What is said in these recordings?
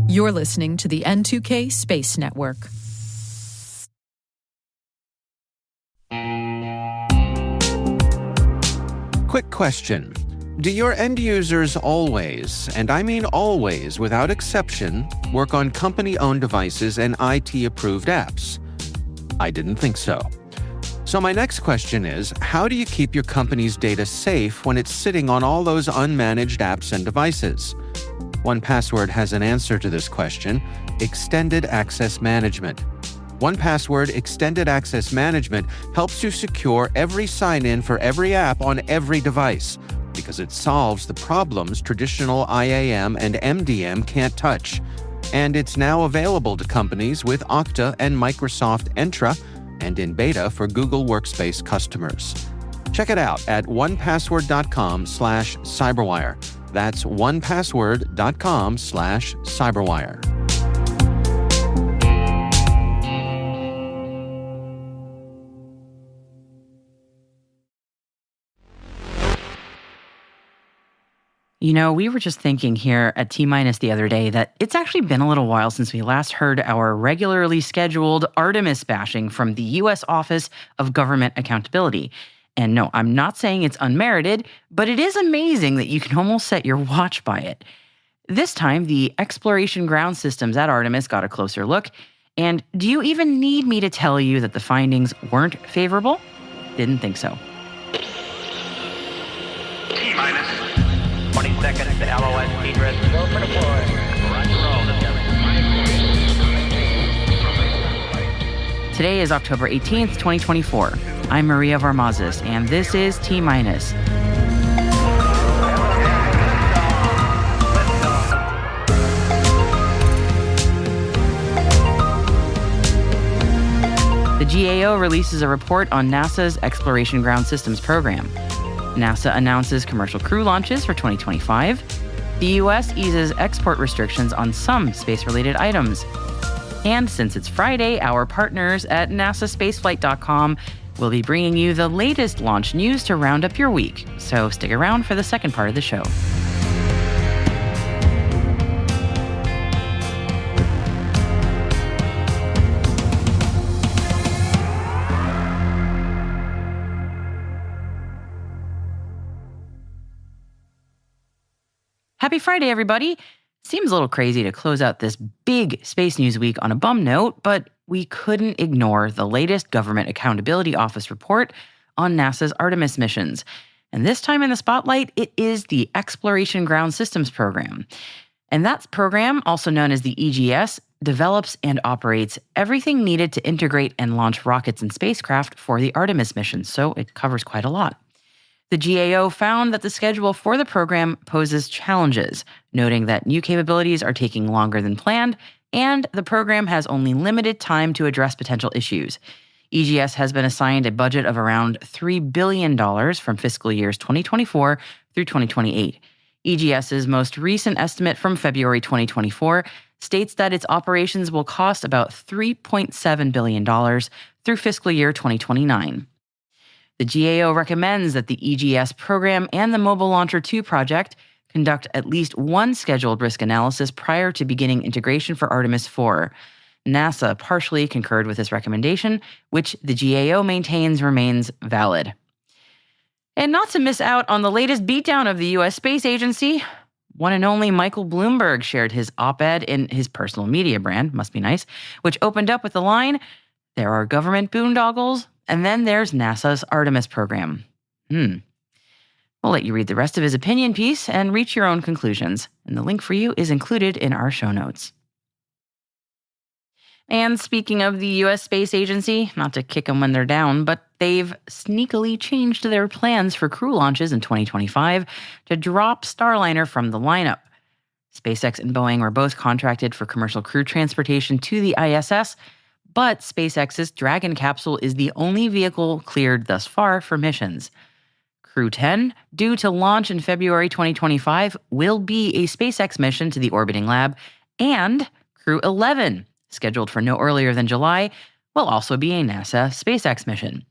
You're listening to the N2K Space Network. Quick question. Do your end users always, and I mean always without exception, work on company-owned devices and IT-approved apps? I didn't think so. So my next question is, how do you keep your company's data safe when it's sitting on all those unmanaged apps and devices? 1Password has an answer to this question: Extended Access Management. 1Password Extended Access Management helps you secure every sign-in for every app on every device, because it solves the problems traditional IAM and MDM can't touch. And it's now available to companies with Okta and Microsoft Entra, and in beta for Google Workspace customers. Check it out at onepassword.com/cyberwire. That's onepassword.com/cyberwire. You know, we were just thinking here at T-Minus the other day that it's actually been a little while since we last heard our regularly scheduled Artemis bashing from the U.S. Office of Government Accountability. And no, I'm not saying it's unmerited, but it is amazing that you can almost set your watch by it. This time, the exploration ground systems at Artemis got a closer look. And do you even need me to tell you that the findings weren't favorable? Didn't think so. T-minus 20 seconds to LOS egress. Go for deploy. Roger roll. Today is October 18th, 2024. I'm Maria Varmazis, and this is T-Minus. The GAO releases a report on NASA's Exploration Ground Systems program. NASA announces commercial crew launches for 2025. The U.S. eases export restrictions on some space-related items. And since it's Friday, our partners at NASAspaceflight.com will be bringing you the latest launch news to round up your week. So stick around for the second part of the show. Happy Friday, everybody. Seems a little crazy to close out this big Space News Week on a bum note, but we couldn't ignore the latest Government Accountability Office report on NASA's Artemis missions. And this time in the spotlight, it is the Exploration Ground Systems program. And that program, also known as the EGS, develops and operates everything needed to integrate and launch rockets and spacecraft for the Artemis mission, so it covers quite a lot. The GAO found that the schedule for the program poses challenges, noting that new capabilities are taking longer than planned, and the program has only limited time to address potential issues. EGS has been assigned a budget of around $3 billion from fiscal years 2024 through 2028. EGS's most recent estimate from February 2024 states that its operations will cost about $3.7 billion through fiscal year 2029. The GAO recommends that the EGS program and the Mobile Launcher 2 project conduct at least one scheduled risk analysis prior to beginning integration for Artemis 4. NASA partially concurred with this recommendation, which the GAO maintains remains valid. And not to miss out on the latest beatdown of the U.S. Space Agency, one and only Michael Bloomberg shared his op-ed in his personal media brand, must be nice, which opened up with the line, "There are government boondoggles, and then there's NASA's Artemis program." We'll let you read the rest of his opinion piece and reach your own conclusions, and the link for you is included in our show notes. And speaking of the U.S. Space Agency, not to kick them when they're down, but they've sneakily changed their plans for crew launches in 2025 to drop Starliner from the lineup. SpaceX and Boeing were both contracted for commercial crew transportation to the ISS, but SpaceX's Dragon capsule is the only vehicle cleared thus far for missions. Crew 10, due to launch in February 2025, will be a SpaceX mission to the orbiting lab, and Crew 11, scheduled for no earlier than July, will also be a NASA SpaceX mission.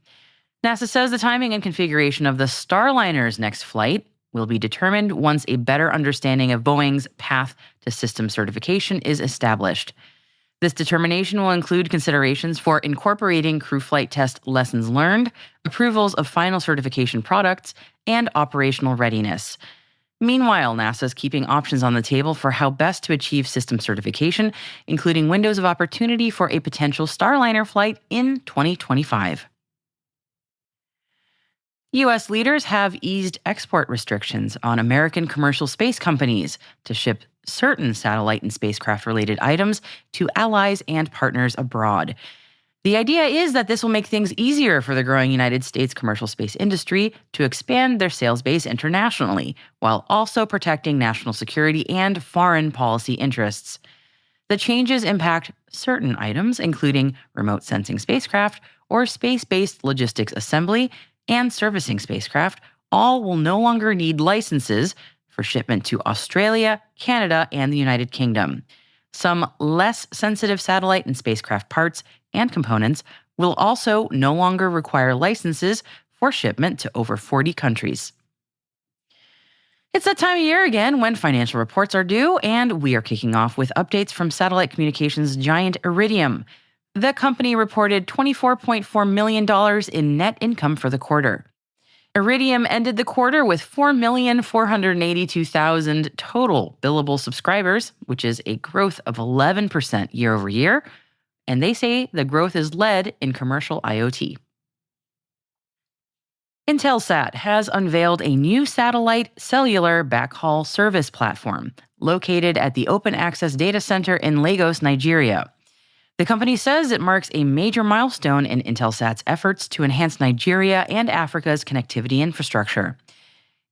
NASA says the timing and configuration of the Starliner's next flight, will be determined once a better understanding of Boeing's path to system certification is established. This determination will include considerations for incorporating crew flight test lessons learned, approvals of final certification products, and operational readiness. Meanwhile, NASA is keeping options on the table for how best to achieve system certification, including windows of opportunity for a potential Starliner flight in 2025. U.S. leaders have eased export restrictions on American commercial space companies to ship certain satellite and spacecraft-related items to allies and partners abroad. The idea is that this will make things easier for the growing United States commercial space industry to expand their sales base internationally, while also protecting national security and foreign policy interests. The changes impact certain items, including remote sensing spacecraft or space-based logistics assembly and servicing spacecraft. All will no longer need licenses for shipment to Australia, Canada, and the United Kingdom. Some less sensitive satellite and spacecraft parts and components will also no longer require licenses for shipment to over 40 countries. It's that time of year again when financial reports are due, and we are kicking off with updates from satellite communications giant Iridium. The company reported $24.4 million in net income for the quarter. Iridium ended the quarter with 4,482,000 total billable subscribers, which is a growth of 11% year over year, and they say the growth is led in commercial IoT. Intelsat has unveiled a new satellite cellular backhaul service platform located at the Open Access Data Center in Lagos, Nigeria. The company says it marks a major milestone in Intelsat's efforts to enhance Nigeria and Africa's connectivity infrastructure.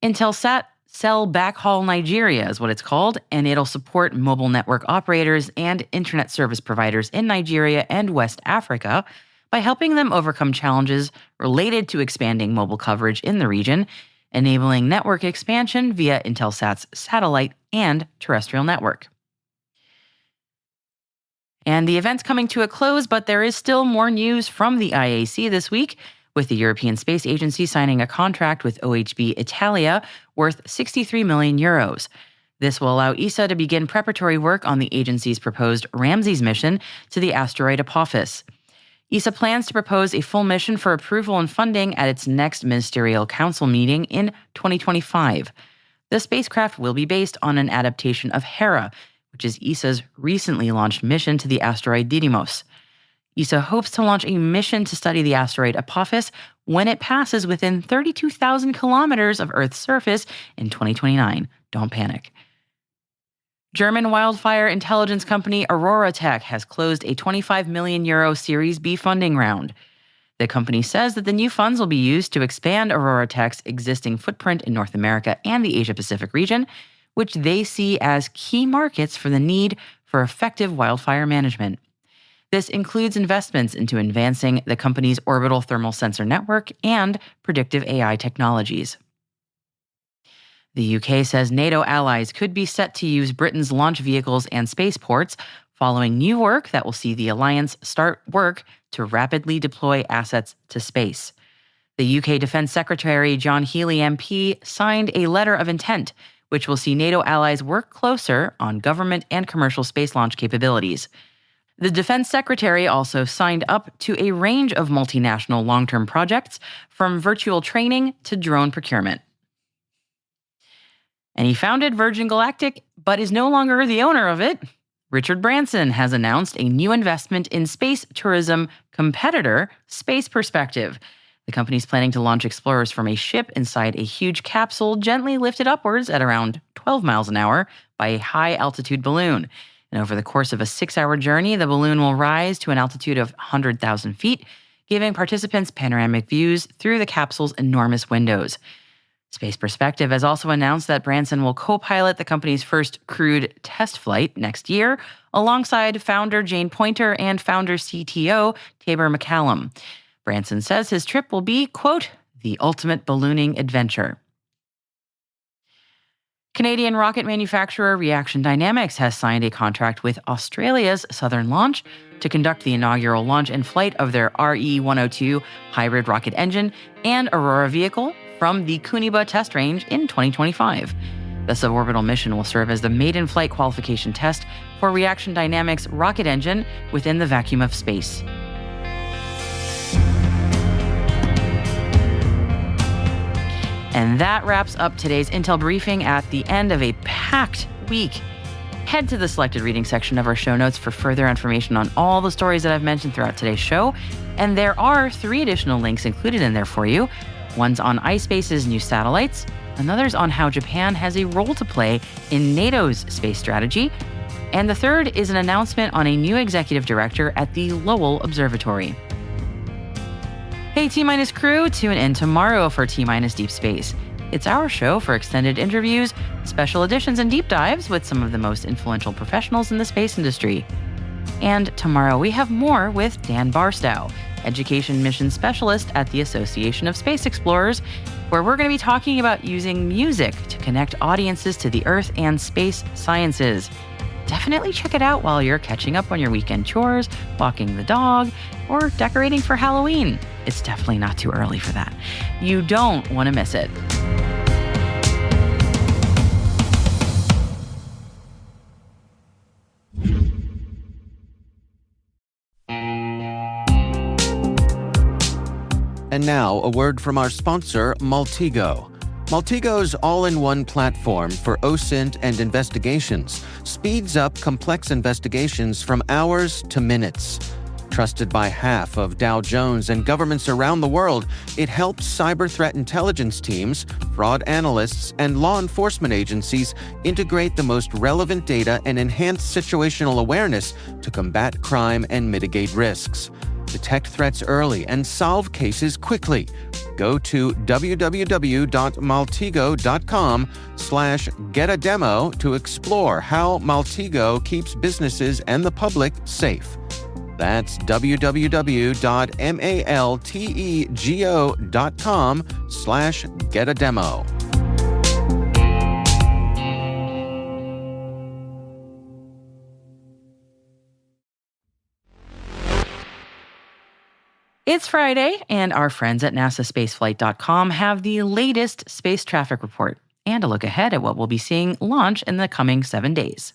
Intelsat Cell Backhaul Nigeria is what it's called, and it'll support mobile network operators and internet service providers in Nigeria and West Africa by helping them overcome challenges related to expanding mobile coverage in the region, enabling network expansion via Intelsat's satellite and terrestrial network. And the event's coming to a close, but there is still more news from the IAC this week, with the European Space Agency signing a contract with OHB Italia worth €63 million. This will allow ESA to begin preparatory work on the agency's proposed Ramses mission to the asteroid Apophis. ESA plans to propose a full mission for approval and funding at its next Ministerial Council meeting in 2025. The spacecraft will be based on an adaptation of Hera, which is ESA's recently launched mission to the asteroid Didymos. ESA hopes to launch a mission to study the asteroid Apophis when it passes within 32,000 kilometers of Earth's surface in 2029. Don't panic. German wildfire intelligence company Aurora Tech has closed a €25 million Series B funding round. The company says that the new funds will be used to expand Aurora Tech's existing footprint in North America and the Asia-Pacific region, which they see as key markets for the need for effective wildfire management. This includes investments into advancing the company's orbital thermal sensor network and predictive AI technologies. The UK says NATO allies could be set to use Britain's launch vehicles and spaceports following new work that will see the alliance start work to rapidly deploy assets to space. The UK Defense Secretary John Healey MP signed a letter of intent which will see NATO allies work closer on government and commercial space launch capabilities. The Defense Secretary also signed up to a range of multinational long-term projects, from virtual training to drone procurement. And he founded Virgin Galactic, but is no longer the owner of it. Richard Branson has announced a new investment in space tourism competitor, Space Perspective. The company's planning to launch explorers from a ship inside a huge capsule gently lifted upwards at around 12 miles an hour by a high-altitude balloon. And over the course of a 6-hour journey, the balloon will rise to an altitude of 100,000 feet, giving participants panoramic views through the capsule's enormous windows. Space Perspective has also announced that Branson will co-pilot the company's first crewed test flight next year, alongside founder Jane Pointer and founder CTO Tabor McCallum. Branson says his trip will be, quote, the ultimate ballooning adventure. Canadian rocket manufacturer Reaction Dynamics has signed a contract with Australia's Southern Launch to conduct the inaugural launch and flight of their RE-102 hybrid rocket engine and Aurora vehicle from the Kuniba test range in 2025. The suborbital mission will serve as the maiden flight qualification test for Reaction Dynamics' rocket engine within the vacuum of space. And that wraps up today's Intel briefing at the end of a packed week. Head to the selected reading section of our show notes for further information on all the stories that I've mentioned throughout today's show. And there are 3 additional links included in there for you. One's on iSpace's new satellites, another's on how Japan has a role to play in NATO's space strategy, and the third is an announcement on a new executive director at the Lowell Observatory. Hey T-Minus crew, tune in tomorrow for T-Minus Deep Space. It's our show for extended interviews, special editions, and deep dives with some of the most influential professionals in the space industry. And tomorrow we have more with Dan Barstow, Education Mission Specialist at the Association of Space Explorers, where we're going to be talking about using music to connect audiences to the Earth and space sciences. Definitely check it out while you're catching up on your weekend chores, walking the dog, or decorating for Halloween. It's definitely not too early for that. You don't want to miss it. And now, a word from our sponsor, Maltego. Maltego's all-in-one platform for OSINT and investigations speeds up complex investigations from hours to minutes. Trusted by half of Dow Jones and governments around the world, it helps cyber threat intelligence teams, fraud analysts, and law enforcement agencies integrate the most relevant data and enhance situational awareness to combat crime and mitigate risks. Detect threats early and solve cases quickly. Go to www.maltego.com/get-a-demo to explore how Maltego keeps businesses and the public safe. That's www.maltego.com/get-a-demo. It's Friday, and our friends at NASAspaceflight.com have the latest space traffic report and a look ahead at what we'll be seeing launch in the coming 7 days.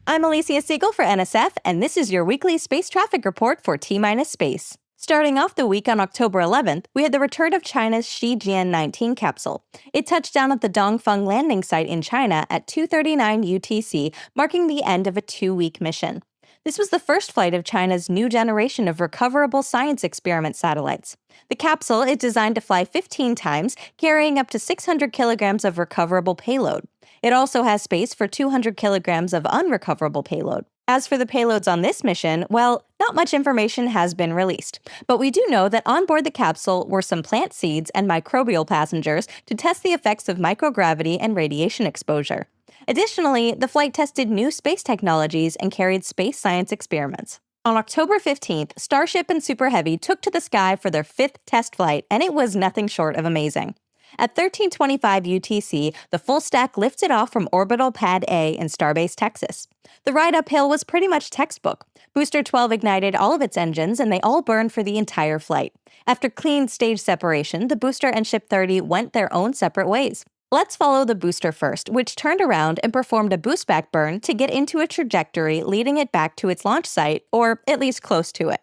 I'm Alicia Siegel for NSF, and this is your weekly space traffic report for T-Minus Space. Starting off the week on October 11th, we had the return of China's Shijian-19 capsule. It touched down at the Dongfeng landing site in China at 2:39 UTC, marking the end of a 2-week mission. This was the first flight of China's new generation of recoverable science experiment satellites. The capsule is designed to fly 15 times, carrying up to 600 kilograms of recoverable payload. It also has space for 200 kilograms of unrecoverable payload. As for the payloads on this mission, well, not much information has been released. But we do know that on board the capsule were some plant seeds and microbial passengers to test the effects of microgravity and radiation exposure. Additionally, the flight tested new space technologies and carried space science experiments. On October 15th, Starship and Super Heavy took to the sky for their 5th test flight, and it was nothing short of amazing. At 13:25 UTC, the full stack lifted off from Orbital Pad A in Starbase, Texas. The ride uphill was pretty much textbook. Booster 12 ignited all of its engines, and they all burned for the entire flight. After clean stage separation, the booster and Ship 30 went their own separate ways. Let's follow the booster first, which turned around and performed a boost back burn to get into a trajectory leading it back to its launch site, or at least close to it.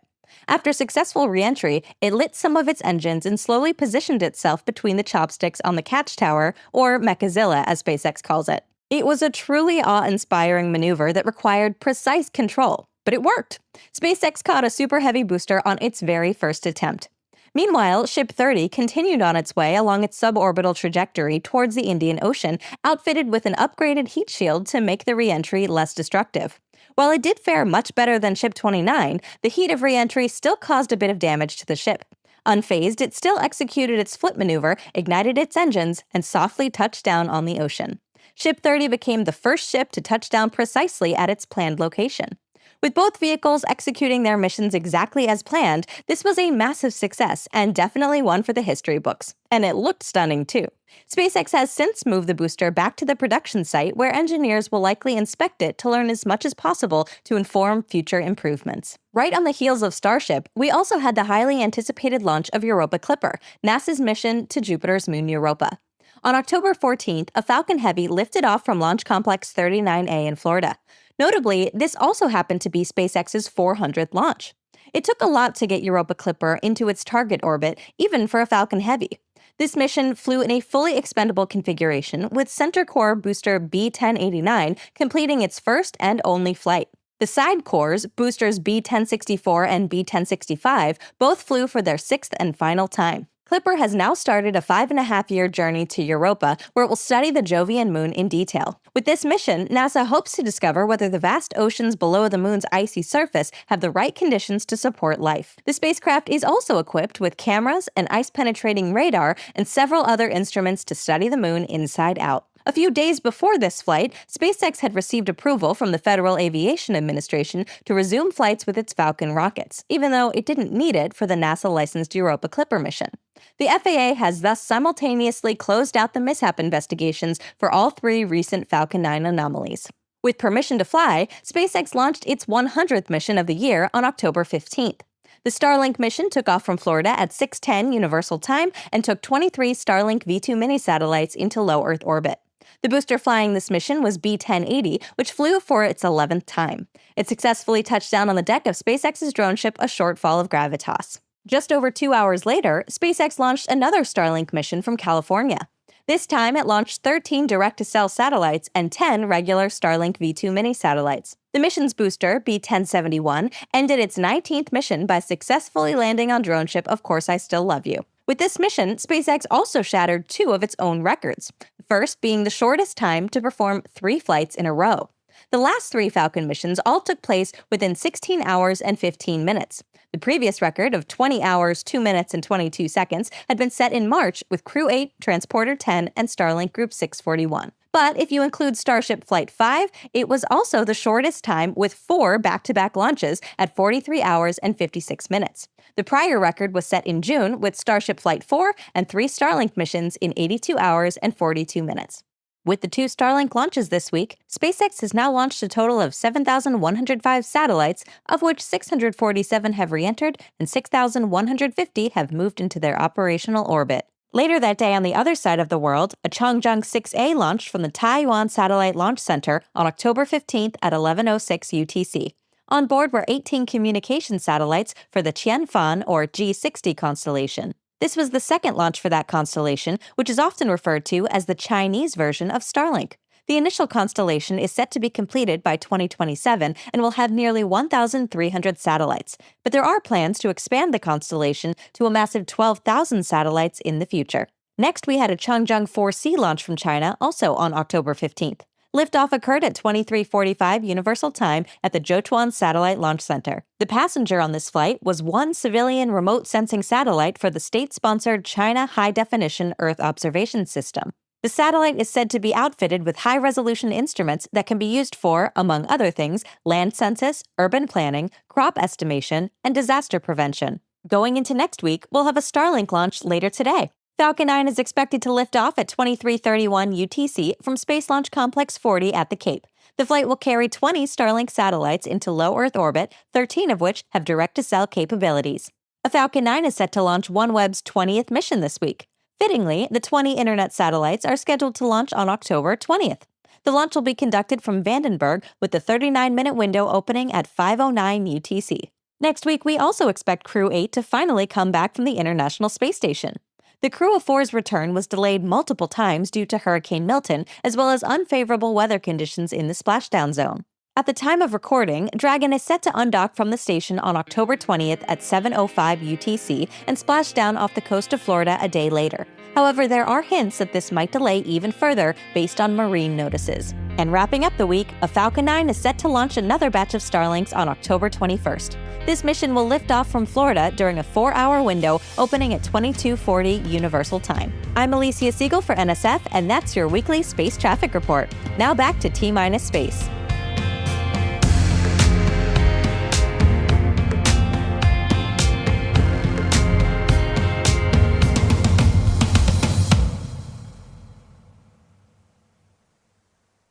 After successful re-entry, it lit some of its engines and slowly positioned itself between the chopsticks on the catch tower, or Mechazilla as SpaceX calls it. It was a truly awe-inspiring maneuver that required precise control, but it worked. SpaceX caught a Super Heavy booster on its very first attempt. Meanwhile, Ship 30 continued on its way along its suborbital trajectory towards the Indian Ocean, outfitted with an upgraded heat shield to make the re-entry less destructive. While it did fare much better than Ship 29, the heat of re-entry still caused a bit of damage to the ship. Unfazed, it still executed its flip maneuver, ignited its engines, and softly touched down on the ocean. Ship 30 became the first ship to touch down precisely at its planned location. With both vehicles executing their missions exactly as planned, this was a massive success and definitely one for the history books. And it looked stunning too. SpaceX has since moved the booster back to the production site where engineers will likely inspect it to learn as much as possible to inform future improvements. Right on the heels of Starship, we also had the highly anticipated launch of Europa Clipper, NASA's mission to Jupiter's moon Europa. On October 14th, a Falcon Heavy lifted off from Launch Complex 39A in Florida. Notably, this also happened to be SpaceX's 400th launch. It took a lot to get Europa Clipper into its target orbit, even for a Falcon Heavy. This mission flew in a fully expendable configuration, with Center Core Booster B-1089 completing its first and only flight. The side cores, boosters B-1064 and B-1065, both flew for their sixth and final time. Clipper has now started a 5.5-year journey to Europa, where it will study the Jovian moon in detail. With this mission, NASA hopes to discover whether the vast oceans below the moon's icy surface have the right conditions to support life. The spacecraft is also equipped with cameras, an ice-penetrating radar, and several other instruments to study the moon inside out. A few days before this flight, SpaceX had received approval from the Federal Aviation Administration to resume flights with its Falcon rockets, even though it didn't need it for the NASA-licensed Europa Clipper mission. The FAA has thus simultaneously closed out the mishap investigations for all 3 recent Falcon 9 anomalies. With permission to fly, SpaceX launched its 100th mission of the year on October 15th. The Starlink mission took off from Florida at 6:10 Universal Time and took 23 Starlink V2 mini satellites into low Earth orbit. The booster flying this mission was B-1080, which flew for its 11th time. It successfully touched down on the deck of SpaceX's drone ship, a short fall of gravitas. Just over 2 hours later, SpaceX launched another Starlink mission from California. This time, it launched 13 direct-to-cell satellites and 10 regular Starlink V2 mini satellites. The mission's booster, B-1071, ended its 19th mission by successfully landing on drone ship Of Course I Still Love You. With this mission, SpaceX also shattered 2 of its own records, the first being the shortest time to perform 3 flights in a row. The last 3 Falcon missions all took place within 16 hours and 15 minutes. The previous record of 20 hours, 2 minutes, and 22 seconds had been set in March with Crew 8, Transporter 10, and Starlink Group 641. But if you include Starship Flight 5, it was also the shortest time with 4 back-to-back launches at 43 hours and 56 minutes. The prior record was set in June with Starship Flight 4 and 3 Starlink missions in 82 hours and 42 minutes. With the 2 Starlink launches this week, SpaceX has now launched a total of 7,105 satellites, of which 647 have re-entered and 6,150 have moved into their operational orbit. Later that day on the other side of the world, a Changzheng 6A launched from the Taiyuan Satellite Launch Center on October 15th at 11:06 UTC. On board were 18 communication satellites for the Qianfan or G60 constellation. This was the second launch for that constellation, which is often referred to as the Chinese version of Starlink. The initial constellation is set to be completed by 2027 and will have nearly 1,300 satellites, but there are plans to expand the constellation to a massive 12,000 satellites in the future. Next, we had a Changzheng 4C launch from China, also on October 15th. Liftoff occurred at 23:45 Universal Time at the Zhochuan Satellite Launch Center. The passenger on this flight was one civilian remote sensing satellite for the state-sponsored China High-Definition Earth Observation System. The satellite is said to be outfitted with high-resolution instruments that can be used for, among other things, land census, urban planning, crop estimation, and disaster prevention. Going into next week, we'll have a Starlink launch later today. Falcon 9 is expected to lift off at 23:31 UTC from Space Launch Complex 40 at the Cape. The flight will carry 20 Starlink satellites into low Earth orbit, 13 of which have direct-to-cell capabilities. A Falcon 9 is set to launch OneWeb's 20th mission this week. Fittingly, the 20 internet satellites are scheduled to launch on October 20th. The launch will be conducted from Vandenberg with the 39-minute window opening at 5:09 UTC. Next week, we also expect Crew 8 to finally come back from the International Space Station. The Crew of 4's return was delayed multiple times due to Hurricane Milton, as well as unfavorable weather conditions in the splashdown zone. At the time of recording, Dragon is set to undock from the station on October 20th at 7:05 UTC and splash down off the coast of Florida a day later. However, there are hints that this might delay even further based on marine notices. And wrapping up the week, a Falcon 9 is set to launch another batch of Starlinks on October 21st. This mission will lift off from Florida during a 4-hour window opening at 22:40 Universal Time. I'm Alicia Siegel for NSF, and that's your weekly Space Traffic Report. Now back to T-Space.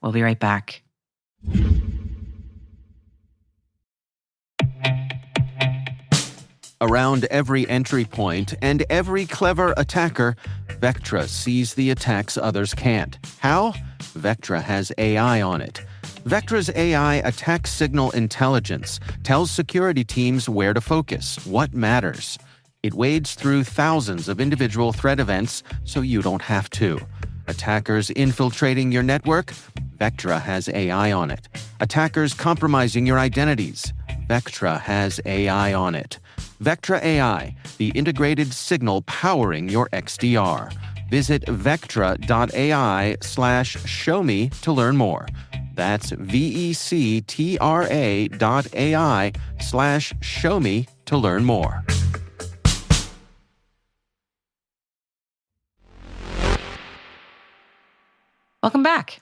We'll be right back. Around every entry point and every clever attacker, Vectra sees the attacks others can't. How? Vectra has AI on it. Vectra's AI attack signal intelligence tells security teams where to focus, what matters. It wades through thousands of individual threat events so you don't have to. Attackers infiltrating your network? Vectra has AI on it. Attackers compromising your identities? Vectra has AI on it. Vectra AI, the integrated signal powering your XDR. Visit vectra.ai/showme to learn more. That's vectra.ai/showme to learn more. Welcome back.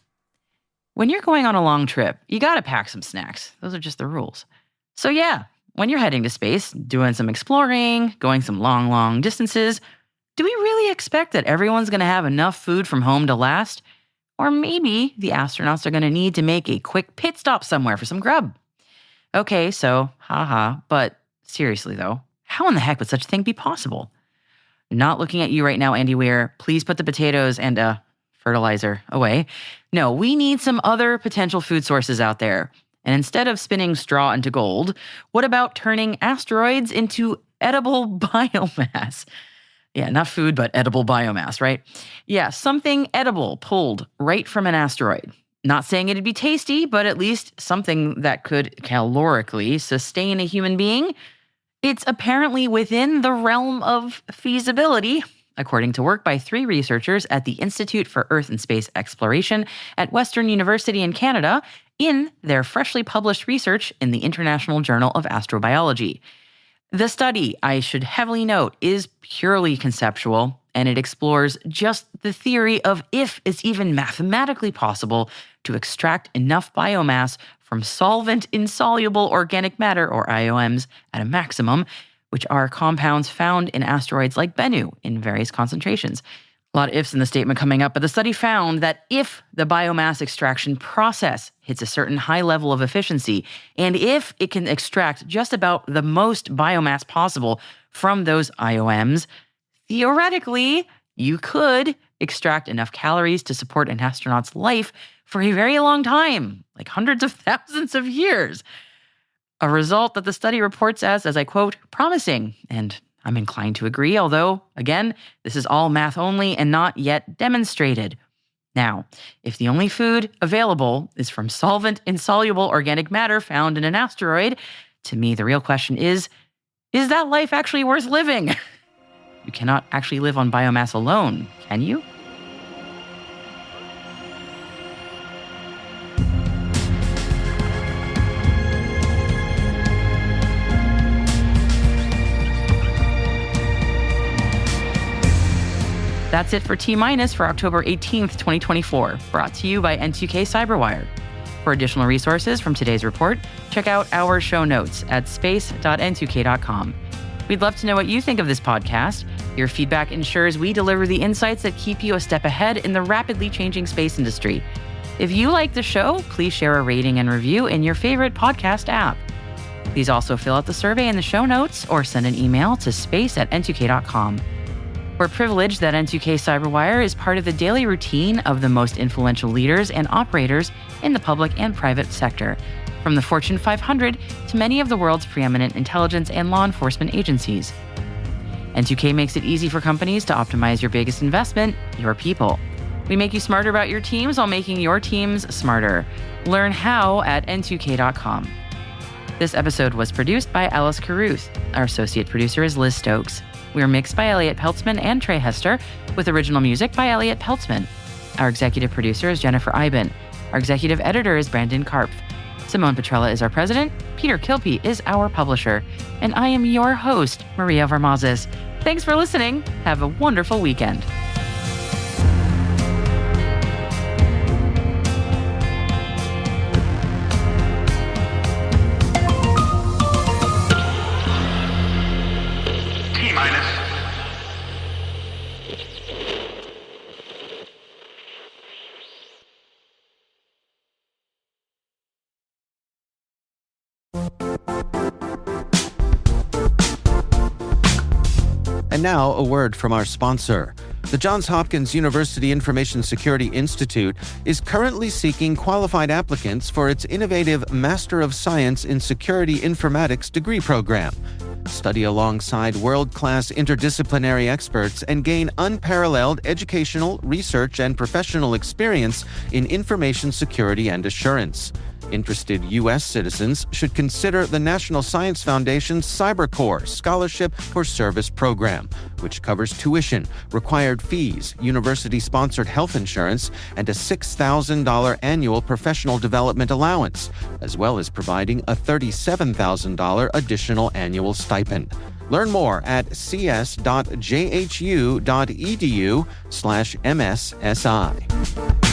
When you're going on a long trip, you gotta pack some snacks. Those are just the rules. So yeah, when you're heading to space, doing some exploring, going some long distances, do we really expect that everyone's gonna have enough food from home to last? Or maybe the astronauts are gonna need to make a quick pit stop somewhere for some grub. Okay, so, but seriously though, how in the heck would such a thing be possible? Not looking at you right now, Andy Weir. Please put the potatoes and fertilizer away. No, we need some other potential food sources out there. And instead of spinning straw into gold, what about turning asteroids into edible biomass? Yeah, not food, but edible biomass, right? Yeah, something edible pulled right from an asteroid. Not saying it'd be tasty, but at least something that could calorically sustain a human being. It's apparently within the realm of feasibility, according to work by 3 researchers at the Institute for Earth and Space Exploration at Western University in Canada in their freshly published research in the International Journal of Astrobiology. The study, I should heavily note, is purely conceptual, and it explores just the theory of if it's even mathematically possible to extract enough biomass from solvent-insoluble organic matter, or IOMs, at a maximum, which are compounds found in asteroids like Bennu in various concentrations. A lot of ifs in the statement coming up, but the study found that if the biomass extraction process hits a certain high level of efficiency, and if it can extract just about the most biomass possible from those IOMs, theoretically, you could extract enough calories to support an astronaut's life for a very long time, like hundreds of thousands of years. A result that the study reports as I quote, promising, and I'm inclined to agree, although, again, this is all math only and not yet demonstrated. Now, if the only food available is from solvent-insoluble organic matter found in an asteroid, to me the real question is that life actually worth living? You cannot actually live on biomass alone, can you? That's it for T- for October 18th, 2024, brought to you by N2K Cyberwire. For additional resources from today's report, check out our show notes at space.n2k.com. We'd love to know what you think of this podcast. Your feedback ensures we deliver the insights that keep you a step ahead in the rapidly changing space industry. If you like the show, please share a rating and review in your favorite podcast app. Please also fill out the survey in the show notes or send an email to space@n2k.com. We're privileged that N2K Cyberwire is part of the daily routine of the most influential leaders and operators in the public and private sector, from the Fortune 500 to many of the world's preeminent intelligence and law enforcement agencies. N2K makes it easy for companies to optimize your biggest investment, your people. We make you smarter about your teams while making your teams smarter. Learn how at n2k.com. This episode was produced by Alice Carruth. Our associate producer is Liz Stokes. We are mixed by Elliot Peltzman and Trey Hester, with original music by Elliot Peltzman. Our executive producer is Jennifer Eiben. Our executive editor is Brandon Karpf. Simone Petrella is our president. Peter Kilpie is our publisher. And I am your host, Maria Varmazes. Thanks for listening. Have a wonderful weekend. And now, a word from our sponsor. The Johns Hopkins University Information Security Institute is currently seeking qualified applicants for its innovative Master of Science in Security Informatics degree program. Study alongside world-class interdisciplinary experts and gain unparalleled educational, research, and professional experience in information security and assurance. Interested U.S. citizens should consider the National Science Foundation's CyberCore Scholarship for Service program, which covers tuition, required fees, university-sponsored health insurance, and a $6,000 annual professional development allowance, as well as providing a $37,000 additional annual stipend. Learn more at cs.jhu.edu/MSSI.